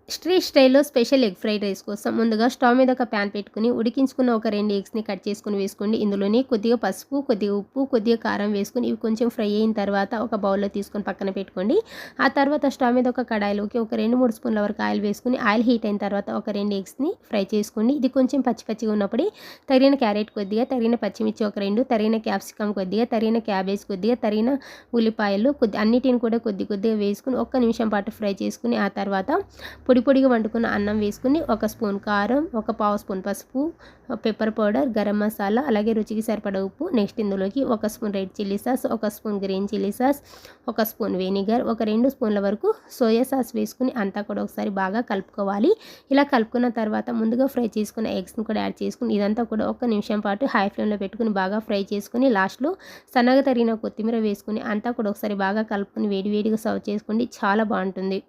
Street స్టైల్‌లో special egg fried rice కోసం ముందుగా స్టవ్ మీద ఒక ప్యాన్ పెట్టుకొని ఉడికించుకున్న ఒక 2 ఎగ్స్‌ని కట్ చేసుకొని వేసుకోండి. ఇందులోని కొద్దిగా పసుపు, కొద్దిగా ఉప్పు, కొద్దిగా కారం వేసుకొని ఇవి కొంచెం ఫ్రై అయిన తర్వాత ఒక బౌల్‌లో తీసుకొని పక్కన పెట్టుకోండి. ఆ తర్వాత స్టవ్ మీద ఒక కడాయిలోకి ఒక 2, 3 స్పూన్ల వరకు ఆయిల్ వేసుకొని ఆయిల్ హీట్ అయిన తర్వాత ఒక 2 ఎగ్స్‌ని ఫ్రై చేసుకోండి. ఇది కొంచెం పచ్చి పచ్చిగా ఉన్నప్పుడే తరిగిన క్యారెట్ కొద్దిగా, తరిగిన పచ్చిమిర్చి ఒక 2, తరిగిన క్యాప్సికమ్ కొద్దిగా, తరిగిన క్యాబేజ్ కొద్దిగా, తరిగిన ఉల్లిపాయలు అన్నిటిని కూడా కొద్ది కొద్దిగా వేసుకొని ఒక్క నిమిషం పాటు ఫ్రై చేసుకొని ఆ తర్వాత పొడిగా వండుకున్న అన్నం వేసుకుని ఒక స్పూన్ కారం, ఒక పావు స్పూన్ పసుపు, పెప్పర్ పౌడర్, గరం మసాలా, అలాగే రుచికి సరిపడా ఉప్పు, నెక్స్ట్ ఇందులోకి ఒక స్పూన్ రెడ్ చిల్లీ సాస్, ఒక స్పూన్ గ్రీన్ చిల్లీ సాస్, ఒక స్పూన్ వెనిగర్, ఒక 2 స్పూన్ల వరకు సోయా సాస్ వేసుకుని అంతా కూడా ఒకసారి బాగా కలుపుకోవాలి. ఇలా కలుపుకున్న తర్వాత ముందుగా ఫ్రై చేసుకున్న ఎగ్స్ని కూడా యాడ్ చేసుకుని ఇదంతా కూడా ఒక్క నిమిషం పాటు హై ఫ్లేమ్లో పెట్టుకుని బాగా ఫ్రై చేసుకుని లాస్ట్లో సన్నగా తరిగిన కొత్తిమీర వేసుకుని అంతా కూడా ఒకసారి బాగా కలుపుకొని వేడివేడిగా సర్వ్ చేసుకోండి. చాలా బాగుంటుంది.